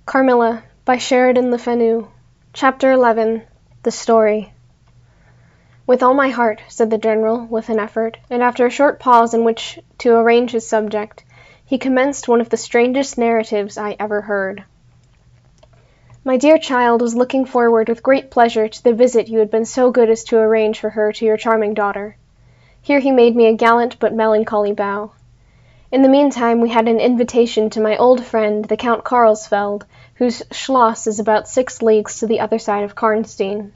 Carmilla, by Sheridan Le Fanu. Chapter 11. The Story. "With all my heart," said the General, with an effort, and after a short pause in which to arrange his subject, he commenced one of the strangest narratives I ever heard. "My dear child was looking forward with great pleasure to the visit you had been so good as to arrange for her to your charming daughter." Here he made me a gallant but melancholy bow. "In the meantime we had an invitation to my old friend the Count Carlsfeld, whose schloss is about 6 leagues to the other side of Karnstein.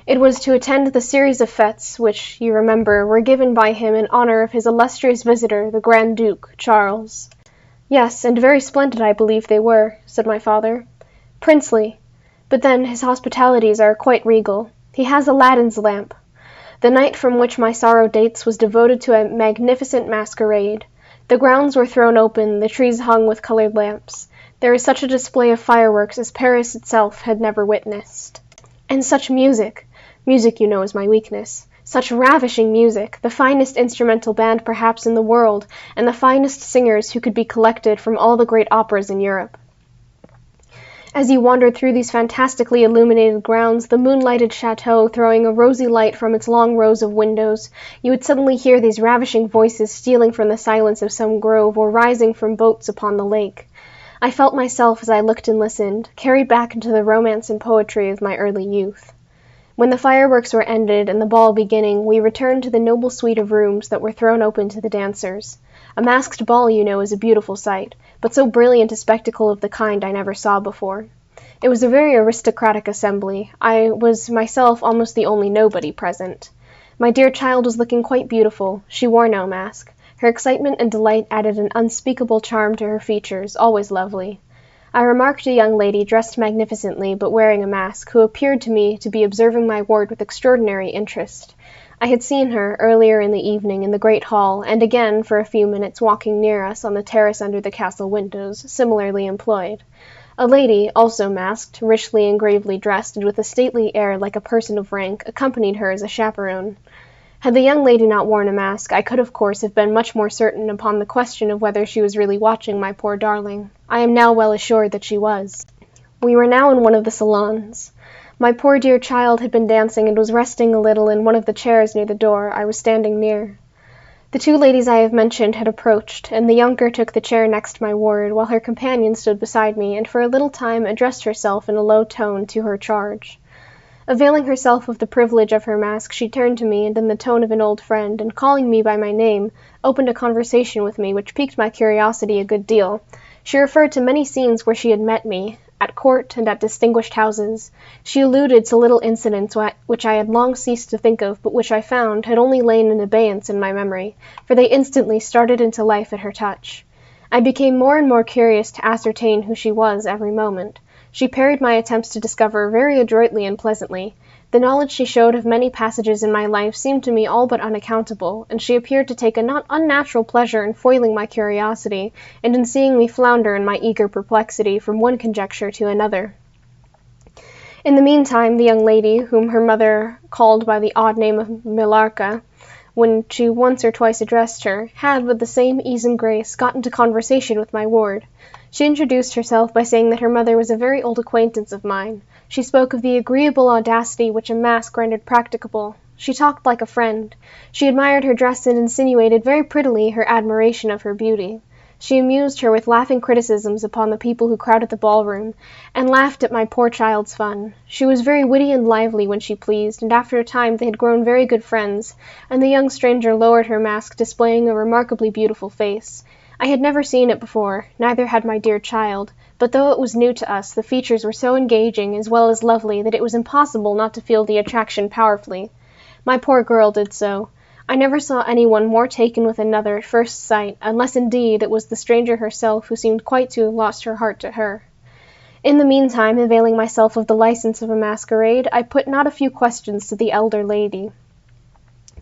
It was to attend the series of fêtes which, you remember, were given by him in honour of his illustrious visitor, the Grand Duke, Charles." "Yes, and very splendid I believe they were," said my father. "Princely. But then his hospitalities are quite regal. He has Aladdin's lamp. The night from which my sorrow dates was devoted to a magnificent masquerade. The grounds were thrown open, the trees hung with coloured lamps. There is such a display of fireworks as Paris itself had never witnessed. And such music! Music, you know, is my weakness. Such ravishing music, the finest instrumental band perhaps in the world, and the finest singers who could be collected from all the great operas in Europe. As you wandered through these fantastically illuminated grounds, the moonlighted chateau throwing a rosy light from its long rows of windows, you would suddenly hear these ravishing voices stealing from the silence of some grove or rising from boats upon the lake. I felt myself, as I looked and listened, carried back into the romance and poetry of my early youth. When the fireworks were ended and the ball beginning, we returned to the noble suite of rooms that were thrown open to the dancers. A masked ball, you know, is a beautiful sight, but so brilliant a spectacle of the kind I never saw before. It was a very aristocratic assembly. I was myself almost the only nobody present. My dear child was looking quite beautiful. She wore no mask. Her excitement and delight added an unspeakable charm to her features, always lovely. I remarked a young lady dressed magnificently but wearing a mask, who appeared to me to be observing my ward with extraordinary interest. I had seen her, earlier in the evening, in the great hall, and again, for a few minutes, walking near us on the terrace under the castle windows, similarly employed. A lady, also masked, richly and gravely dressed, and with a stately air like a person of rank, accompanied her as a chaperon. Had the young lady not worn a mask, I could of course have been much more certain upon the question of whether she was really watching my poor darling. I am now well assured that she was. We were now in one of the salons. My poor dear child had been dancing and was resting a little in one of the chairs near the door. I was standing near. The 2 ladies I have mentioned had approached, and the younger took the chair next my ward, while her companion stood beside me, and for a little time addressed herself in a low tone to her charge. Availing herself of the privilege of her mask, she turned to me, and in the tone of an old friend, and calling me by my name, opened a conversation with me which piqued my curiosity a good deal. She referred to many scenes where she had met me, at court and at distinguished houses. She alluded to little incidents which I had long ceased to think of, but which I found had only lain in abeyance in my memory, for they instantly started into life at her touch. I became more and more curious to ascertain who she was every moment. She parried my attempts to discover very adroitly and pleasantly. The knowledge she showed of many passages in my life seemed to me all but unaccountable, and she appeared to take a not unnatural pleasure in foiling my curiosity, and in seeing me flounder in my eager perplexity from one conjecture to another. In the meantime, the young lady, whom her mother called by the odd name of Millarca, when she once or twice addressed her, had, with the same ease and grace, got into conversation with my ward. She introduced herself by saying that her mother was a very old acquaintance of mine. She spoke of the agreeable audacity which a mask rendered practicable. She talked like a friend. She admired her dress and insinuated very prettily her admiration of her beauty. She amused her with laughing criticisms upon the people who crowded the ballroom, and laughed at my poor child's fun. She was very witty and lively when she pleased, and after a time they had grown very good friends, and the young stranger lowered her mask, displaying a remarkably beautiful face. I had never seen it before, neither had my dear child, but though it was new to us, the features were so engaging as well as lovely that it was impossible not to feel the attraction powerfully. My poor girl did so. I never saw anyone more taken with another at first sight, unless indeed it was the stranger herself who seemed quite to have lost her heart to her. In the meantime, availing myself of the license of a masquerade, I put not a few questions to the elder lady.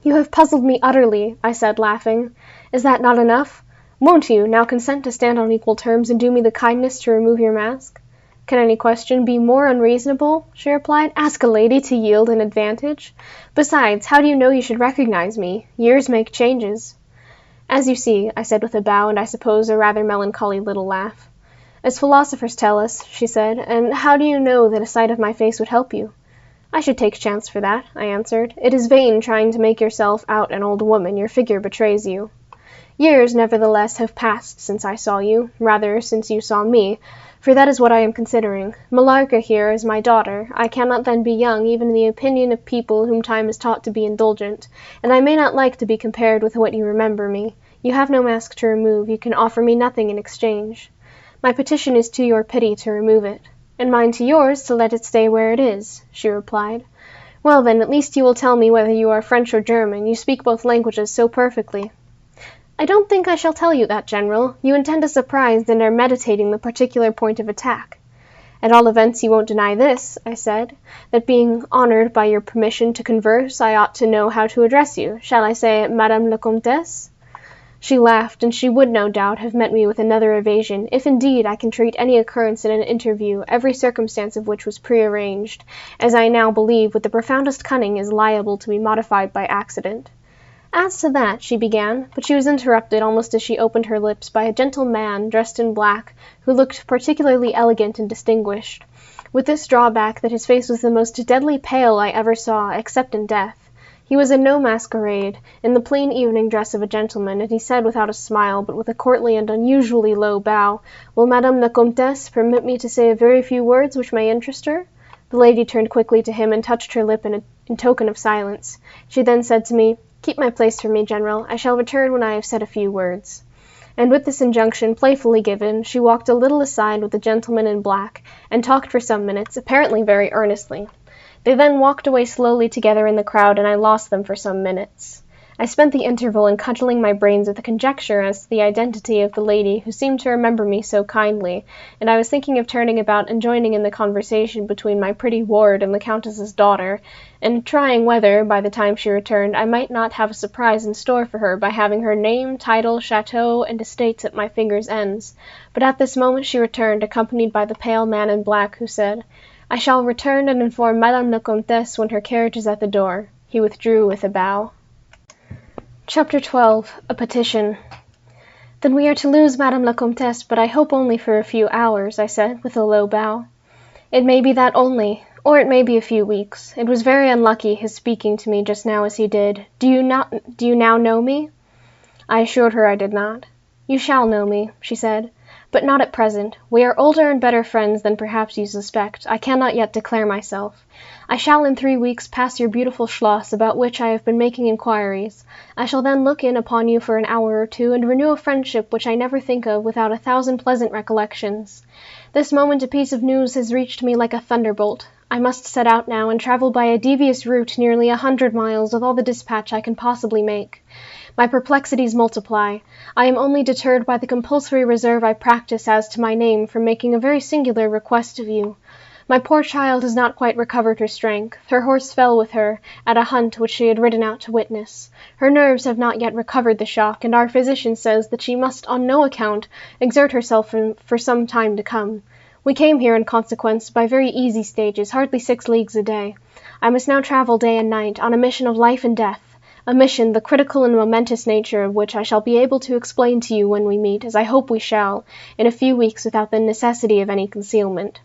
"You have puzzled me utterly," I said, laughing. "Is that not enough? Won't you now consent to stand on equal terms and do me the kindness to remove your mask?" "Can any question be more unreasonable?" she replied. "Ask a lady to yield an advantage. Besides, how do you know you should recognize me? Years make changes." "As you see," I said with a bow and I suppose a rather melancholy little laugh. "As philosophers tell us," she said, "and how do you know that a sight of my face would help you?" "I should take chance for that," I answered. "It is vain trying to make yourself out an old woman, your figure betrays you." "Years, nevertheless, have passed since I saw you, rather since you saw me, for that is what I am considering. Millarca here is my daughter. I cannot then be young even in the opinion of people whom time has taught to be indulgent, and I may not like to be compared with what you remember me. You have no mask to remove, you can offer me nothing in exchange. My petition is to your pity to remove it." "And mine to yours to let it stay where it is," she replied. "Well then, at least you will tell me whether you are French or German, you speak both languages so perfectly." "I don't think I shall tell you that, General. You intend a surprise and are meditating the particular point of attack." "At all events you won't deny this," I said, "that being honoured by your permission to converse, I ought to know how to address you. Shall I say Madame la Comtesse?" She laughed, and she would, no doubt, have met me with another evasion, if indeed I can treat any occurrence in an interview, every circumstance of which was prearranged, as I now believe with the profoundest cunning is liable to be modified by accident. "As to that," she began, but she was interrupted almost as she opened her lips by a gentle man, dressed in black, who looked particularly elegant and distinguished, with this drawback that his face was the most deadly pale I ever saw, except in death. He was in no masquerade, in the plain evening dress of a gentleman, and he said without a smile, but with a courtly and unusually low bow, "Will Madame la Comtesse permit me to say a very few words which may interest her?" The lady turned quickly to him and touched her lip in token of silence. She then said to me, "Keep my place for me, General. I shall return when I have said a few words." And with this injunction playfully given, she walked a little aside with the gentleman in black, and talked for some minutes, apparently very earnestly. They then walked away slowly together in the crowd, and I lost them for some minutes. I spent the interval in cudgelling my brains with a conjecture as to the identity of the lady who seemed to remember me so kindly, and I was thinking of turning about and joining in the conversation between my pretty ward and the Countess's daughter, and trying whether, by the time she returned, I might not have a surprise in store for her by having her name, title, chateau, and estates at my fingers' ends. But at this moment she returned, accompanied by the pale man in black, who said, "I shall return and inform Madame la Comtesse when her carriage is at the door." He withdrew with a bow. Chapter 12. A Petition. "Then we are to lose Madame la Comtesse, but I hope only for a few hours," I said, with a low bow. "It may be that only, or it may be a few weeks. It was very unlucky his speaking to me just now as he did. Do you now know me?" I assured her I did not. "You shall know me," she said, "but not at present. We are older and better friends than perhaps you suspect. I cannot yet declare myself. I shall in 3 weeks pass your beautiful schloss, about which I have been making inquiries. I shall then look in upon you for an hour or two, and renew a friendship which I never think of without 1,000 pleasant recollections. This moment a piece of news has reached me like a thunderbolt. I must set out now, and travel by a devious route nearly 100 miles with all the dispatch I can possibly make. My perplexities multiply. I am only deterred by the compulsory reserve I practise as to my name from making a very singular request of you. My poor child has not quite recovered her strength. Her horse fell with her at a hunt which she had ridden out to witness. Her nerves have not yet recovered the shock, and our physician says that she must on no account exert herself for some time to come. We came here, in consequence, by very easy stages, hardly 6 leagues a day. I must now travel day and night, on a mission of life and death, a mission, the critical and momentous nature of which I shall be able to explain to you when we meet, as I hope we shall, in a few weeks without the necessity of any concealment."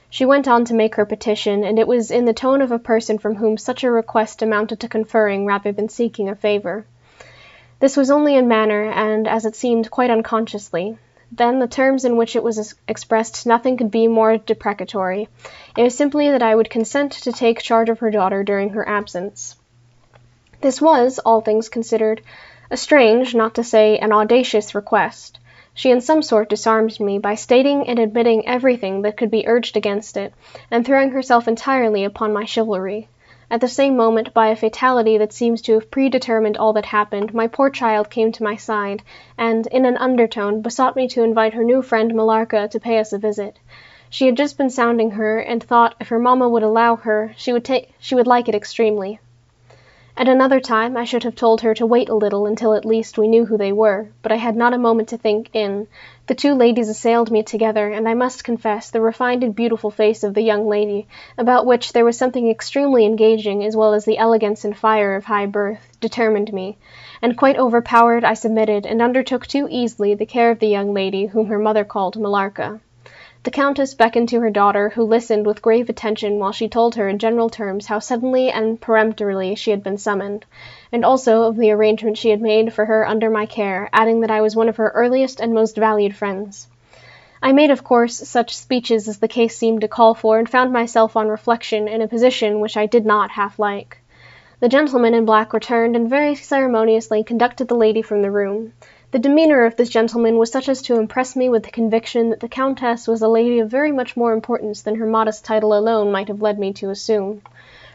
She went on to make her petition, and it was in the tone of a person from whom such a request amounted to conferring rather than seeking a favour. This was only in manner, and, as it seemed, quite unconsciously. Then the terms in which it was expressed nothing could be more deprecatory. It was simply that I would consent to take charge of her daughter during her absence. This was, all things considered, a strange, not to say an audacious request. She in some sort disarmed me by stating and admitting everything that could be urged against it, and throwing herself entirely upon my chivalry. At the same moment, by a fatality that seems to have predetermined all that happened, my poor child came to my side, and, in an undertone, besought me to invite her new friend Millarca to pay us a visit. She had just been sounding her, and thought, if her mamma would allow her, she would like it extremely. At another time I should have told her to wait a little until at least we knew who they were, but I had not a moment to think in. The two ladies assailed me together, and I must confess the refined and beautiful face of the young lady, about which there was something extremely engaging, as well as the elegance and fire of high birth, determined me, and quite overpowered I submitted, and undertook too easily the care of the young lady whom her mother called Millarca. The Countess beckoned to her daughter, who listened with grave attention while she told her in general terms how suddenly and peremptorily she had been summoned, and also of the arrangement she had made for her under my care, adding that I was one of her earliest and most valued friends. I made, of course, such speeches as the case seemed to call for, and found myself on reflection in a position which I did not half like. The gentleman in black returned, and very ceremoniously conducted the lady from the room. The demeanour of this gentleman was such as to impress me with the conviction that the Countess was a lady of very much more importance than her modest title alone might have led me to assume.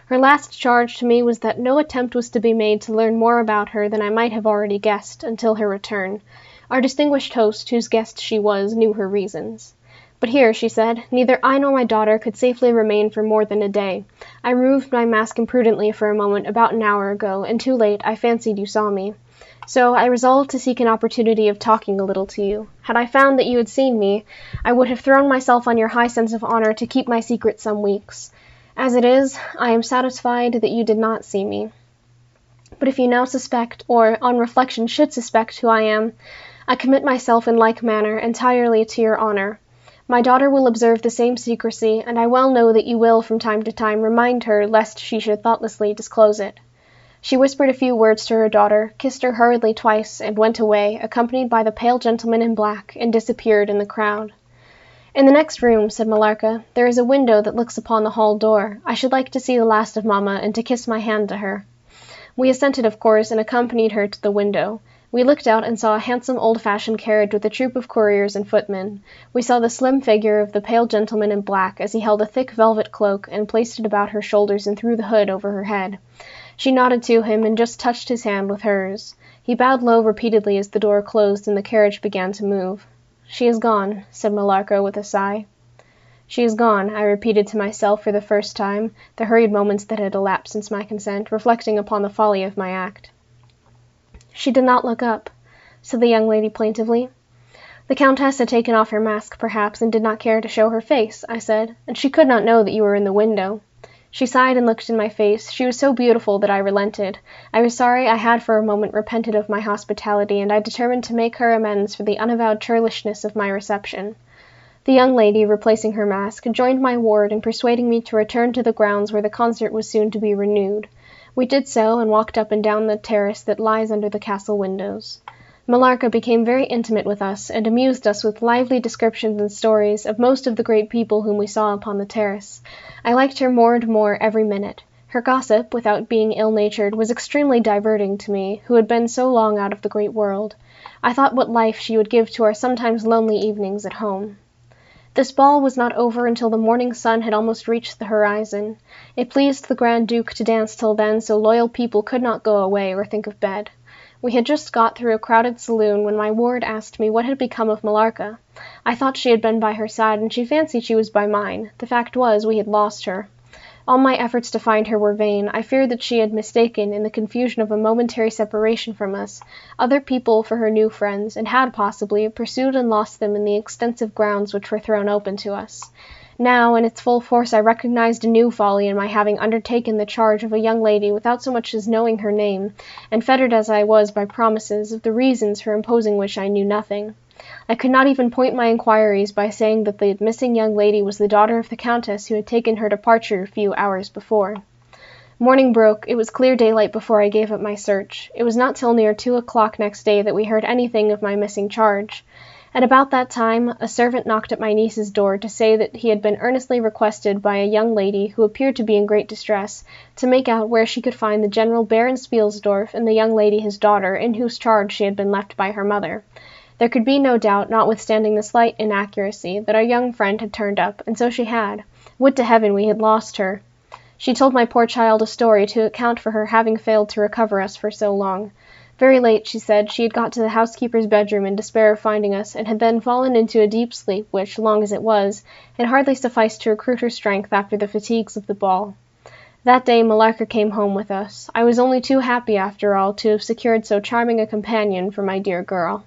Her last charge to me was that no attempt was to be made to learn more about her than I might have already guessed, until her return. Our distinguished host, whose guest she was, knew her reasons. But here, she said, neither I nor my daughter could safely remain for more than a day. I removed my mask imprudently for a moment about an hour ago, and too late I fancied you saw me. So I resolved to seek an opportunity of talking a little to you. Had I found that you had seen me, I would have thrown myself on your high sense of honour to keep my secret some weeks. As it is, I am satisfied that you did not see me. But if you now suspect, or on reflection should suspect who I am, I commit myself in like manner entirely to your honour. My daughter will observe the same secrecy, and I well know that you will from time to time remind her lest she should thoughtlessly disclose it. She whispered a few words to her daughter, kissed her hurriedly twice, and went away, accompanied by the pale gentleman in black, and disappeared in the crowd. In the next room, said Millarca, there is a window that looks upon the hall door. I should like to see the last of mamma, and to kiss my hand to her. We assented, of course, and accompanied her to the window. We looked out and saw a handsome old-fashioned carriage with a troop of couriers and footmen. We saw the slim figure of the pale gentleman in black as he held a thick velvet cloak and placed it about her shoulders and threw the hood over her head. She nodded to him and just touched his hand with hers. He bowed low repeatedly as the door closed and the carriage began to move. She is gone, said Millarca with a sigh. She is gone, I repeated to myself for the first time, the hurried moments that had elapsed since my consent, reflecting upon the folly of my act. She did not look up, said the young lady plaintively. The Countess had taken off her mask, perhaps, and did not care to show her face, I said, and she could not know that you were in the window. She sighed and looked in my face. She was so beautiful that I relented. I was sorry I had for a moment repented of my hospitality, and I determined to make her amends for the unavowed churlishness of my reception. The young lady, replacing her mask, joined my ward in persuading me to return to the grounds where the concert was soon to be renewed. We did so, and walked up and down the terrace that lies under the castle windows. Millarca became very intimate with us, and amused us with lively descriptions and stories of most of the great people whom we saw upon the terrace. I liked her more and more every minute. Her gossip, without being ill-natured, was extremely diverting to me, who had been so long out of the great world. I thought what life she would give to our sometimes lonely evenings at home. This ball was not over until the morning sun had almost reached the horizon. It pleased the Grand Duke to dance till then, so loyal people could not go away or think of bed. We had just got through a crowded saloon when my ward asked me what had become of Millarca. I thought she had been by her side, and she fancied she was by mine. The fact was, we had lost her. All my efforts to find her were vain. I feared that she had mistaken, in the confusion of a momentary separation from us, other people for her new friends, and had, possibly, pursued and lost them in the extensive grounds which were thrown open to us. Now, in its full force, I recognized a new folly in my having undertaken the charge of a young lady without so much as knowing her name, and fettered as I was by promises, of the reasons for imposing which I knew nothing. I could not even point my inquiries by saying that the missing young lady was the daughter of the Countess who had taken her departure a few hours before. Morning broke. It was clear daylight before I gave up my search. It was not till near 2 o'clock next day that we heard anything of my missing charge. At about that time a servant knocked at my niece's door to say that he had been earnestly requested by a young lady, who appeared to be in great distress, to make out where she could find the General Baron Spielsdorf and the young lady his daughter, in whose charge she had been left by her mother. There could be no doubt, notwithstanding the slight inaccuracy, that our young friend had turned up, and so she had. Would to heaven we had lost her! She told my poor child a story to account for her having failed to recover us for so long. Very late, she said, she had got to the housekeeper's bedroom in despair of finding us, and had then fallen into a deep sleep which, long as it was, had hardly sufficed to recruit her strength after the fatigues of the ball. That day Millarca came home with us. I was only too happy, after all, to have secured so charming a companion for my dear girl.